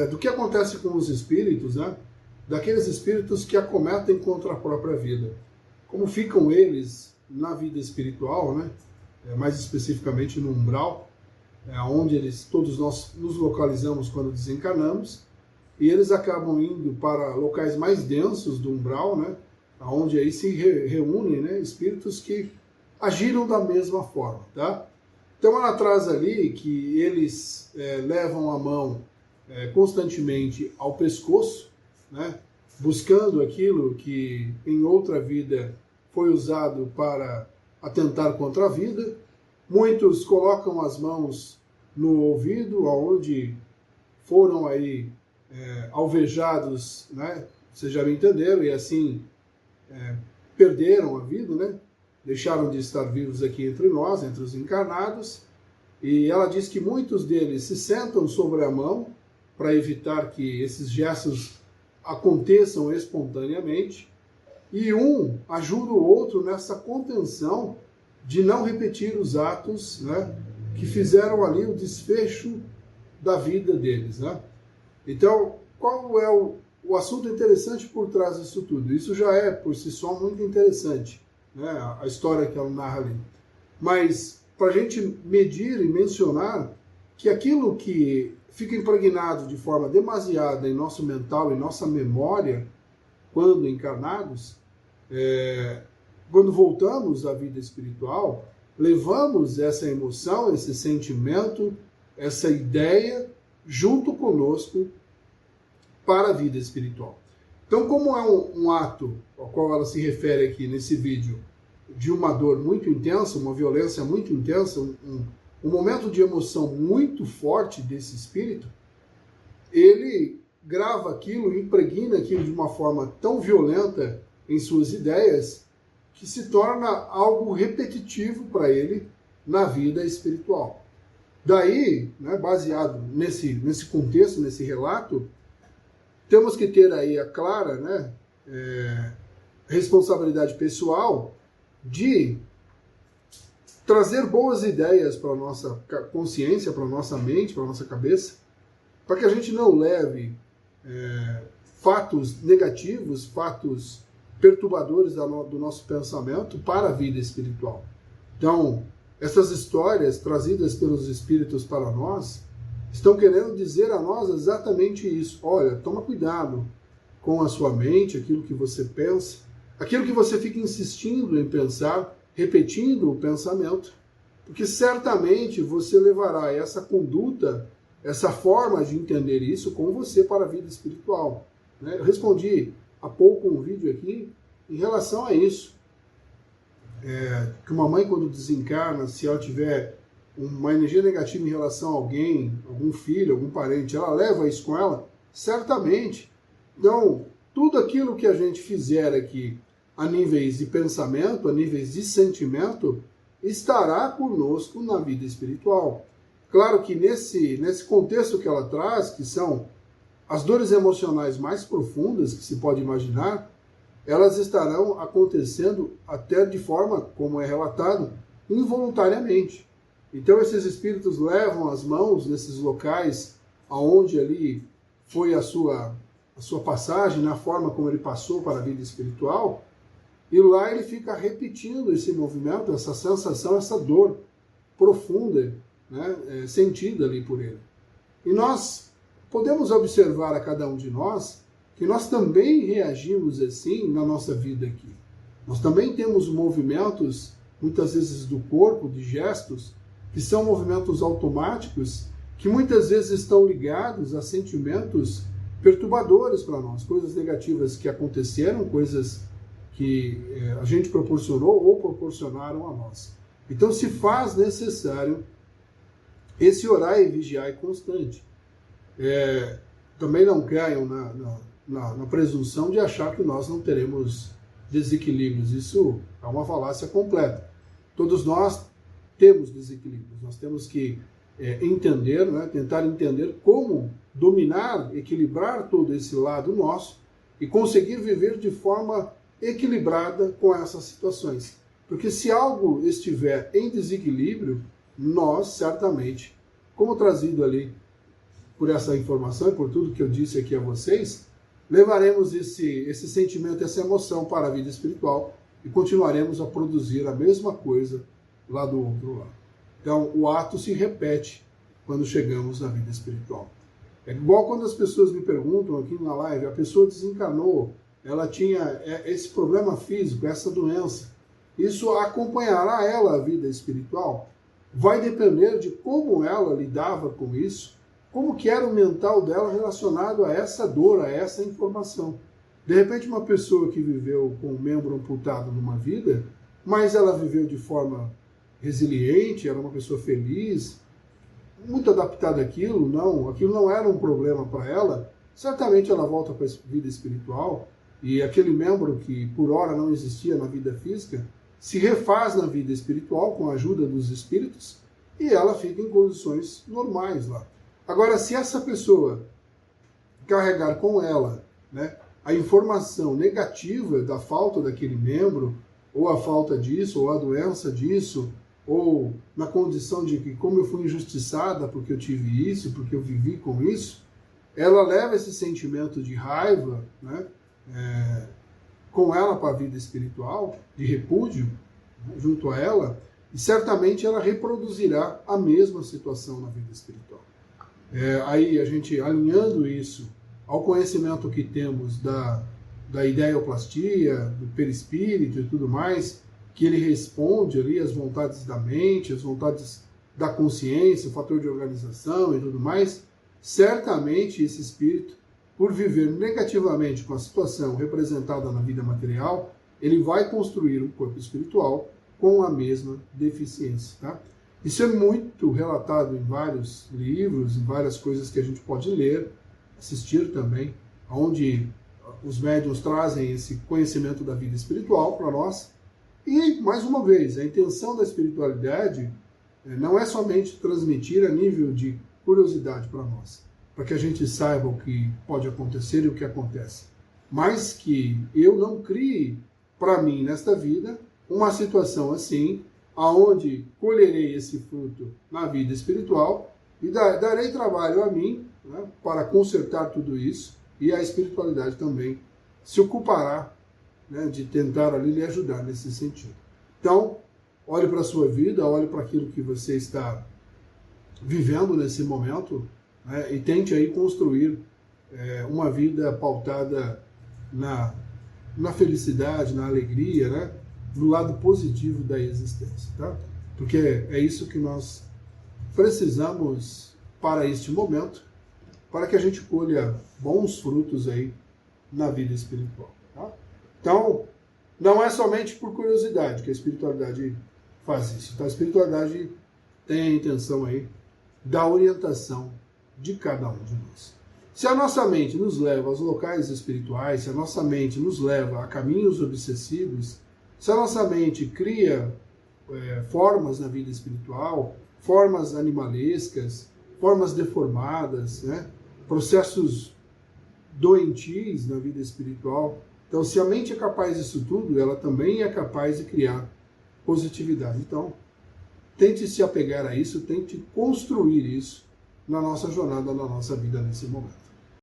do que acontece com os espíritos, né? Daqueles espíritos que acometem contra a própria vida. Como ficam eles na vida espiritual, né? Mais especificamente no umbral, onde todos nós nos localizamos quando desencarnamos, e eles acabam indo para locais mais densos do umbral, né? Onde aí se reúnem, né, espíritos que agiram da mesma forma, tá? Então ela traz ali que eles levam a mão constantemente ao pescoço, né, buscando aquilo que em outra vida foi usado para atentar contra a vida. Muitos colocam as mãos no ouvido, aonde foram aí alvejados, né, vocês já me entenderam, e assim perderam a vida, né, deixaram de estar vivos aqui entre nós, entre os encarnados. E ela diz que muitos deles se sentam sobre a mão para evitar que esses gestos aconteçam espontaneamente, e um ajuda o outro nessa contenção de não repetir os atos, né, que fizeram ali o desfecho da vida deles, né? Então, qual é o assunto interessante por trás disso tudo? Isso já é, por si só, muito interessante, né, a história que ela narra ali. Mas, para a gente medir e mencionar que aquilo que fica impregnado de forma demasiada em nosso mental, em nossa memória, quando encarnados, quando voltamos à vida espiritual, levamos essa emoção, esse sentimento, essa ideia, junto conosco para a vida espiritual. Então, como é um ato ao qual ela se refere aqui nesse vídeo, de uma dor muito intensa, uma violência muito intensa, um momento de emoção muito forte desse espírito, ele grava aquilo, impregna aquilo de uma forma tão violenta em suas ideias, que se torna algo repetitivo para ele na vida espiritual. Daí, né, baseado nesse contexto, nesse relato, temos que ter aí a clara, né, responsabilidade pessoal de trazer boas ideias para a nossa consciência, para a nossa mente, para a nossa cabeça, para que a gente não leve fatos negativos, fatos perturbadores do nosso pensamento para a vida espiritual. Então, essas histórias trazidas pelos espíritos para nós estão querendo dizer a nós exatamente isso. Olha, toma cuidado com a sua mente, aquilo que você pensa, aquilo que você fica insistindo em pensar, repetindo o pensamento, porque certamente você levará essa conduta, essa forma de entender isso com você para a vida espiritual. Né? Eu respondi há pouco um vídeo aqui em relação a isso. Que uma mãe, quando desencarna, se ela tiver uma energia negativa em relação a alguém, algum filho, algum parente, ela leva isso com ela? Certamente. Então, tudo aquilo que a gente fizer aqui a níveis de pensamento, a níveis de sentimento, estará conosco na vida espiritual. Claro que nesse contexto que ela traz, que são as dores emocionais mais profundas que se pode imaginar, elas estarão acontecendo até de forma, como é relatado, involuntariamente. Então esses espíritos levam as mãos nesses locais aonde ali foi a sua passagem, na forma como ele passou para a vida espiritual, e lá ele fica repetindo esse movimento, essa sensação, essa dor profunda, né, sentida ali por ele. E nós podemos observar a cada um de nós que nós também reagimos assim na nossa vida aqui. Nós também temos movimentos, muitas vezes do corpo, de gestos, que são movimentos automáticos, que muitas vezes estão ligados a sentimentos perturbadores para nós, coisas negativas que aconteceram, coisas que a gente proporcionou ou proporcionaram a nós. Então se faz necessário esse orar e vigiar constante. Também não caiam na presunção de achar que nós não teremos desequilíbrios. Isso é uma falácia completa. Todos nós temos desequilíbrios. Nós temos que entender, né, tentar entender como dominar, equilibrar todo esse lado nosso e conseguir viver de forma equilibrada com essas situações. Porque se algo estiver em desequilíbrio, nós certamente, como trazido ali por essa informação e por tudo que eu disse aqui a vocês, levaremos esse sentimento, essa emoção para a vida espiritual e continuaremos a produzir a mesma coisa lá do outro lado. Então, o ato se repete quando chegamos na vida espiritual. É igual quando as pessoas me perguntam aqui na live, a pessoa desencarnou, ela tinha esse problema físico, essa doença. Isso acompanhará ela a vida espiritual? Vai depender de como ela lidava com isso, como que era o mental dela relacionado a essa dor, a essa informação. De repente, uma pessoa que viveu com o membro amputado numa vida, mas ela viveu de forma resiliente, era uma pessoa feliz, muito adaptada àquilo, aquilo não era um problema para ela, certamente ela volta para a vida espiritual e aquele membro que por hora não existia na vida física se refaz na vida espiritual com a ajuda dos espíritos e ela fica em condições normais lá. Agora, se essa pessoa carregar com ela, né, a informação negativa da falta daquele membro, ou a falta disso, ou a doença disso, ou na condição de que como eu fui injustiçada porque eu tive isso, porque eu vivi com isso, ela leva esse sentimento de raiva, né, com ela para a vida espiritual, de repúdio, né, junto a ela, e certamente ela reproduzirá a mesma situação na vida espiritual. Aí a gente alinhando isso ao conhecimento que temos da ideoplastia, do perispírito e tudo mais, que ele responde ali às vontades da mente, às vontades da consciência, o fator de organização e tudo mais, certamente esse espírito, por viver negativamente com a situação representada na vida material, ele vai construir um corpo espiritual com a mesma deficiência. Tá? Isso é muito relatado em vários livros, em várias coisas que a gente pode ler, assistir também, onde os médiuns trazem esse conhecimento da vida espiritual para nós. E, mais uma vez, a intenção da espiritualidade não é somente transmitir a nível de curiosidade para nós, para que a gente saiba o que pode acontecer e o que acontece, mas que eu não crie para mim nesta vida uma situação assim, aonde colherei esse fruto na vida espiritual e darei trabalho a mim, né, para consertar tudo isso, e a espiritualidade também se ocupará, né, de tentar ali lhe ajudar nesse sentido. Então, olhe para a sua vida, olhe para aquilo que você está vivendo nesse momento, né, e tente aí construir uma vida pautada na felicidade, na alegria, né, no lado positivo da existência, tá? Porque é isso que nós precisamos para este momento, para que a gente colha bons frutos aí na vida espiritual. Tá? Então, não é somente por curiosidade que a espiritualidade faz isso. Tá? A espiritualidade tem a intenção aí da orientação de cada um de nós. Se a nossa mente nos leva aos locais espirituais, se a nossa mente nos leva a caminhos obsessivos, se a nossa mente cria formas na vida espiritual, formas animalescas, formas deformadas, né? Processos doentios na vida espiritual. Então, se a mente é capaz disso tudo, ela também é capaz de criar positividade. Então, tente se apegar a isso, tente construir isso na nossa jornada, na nossa vida nesse momento.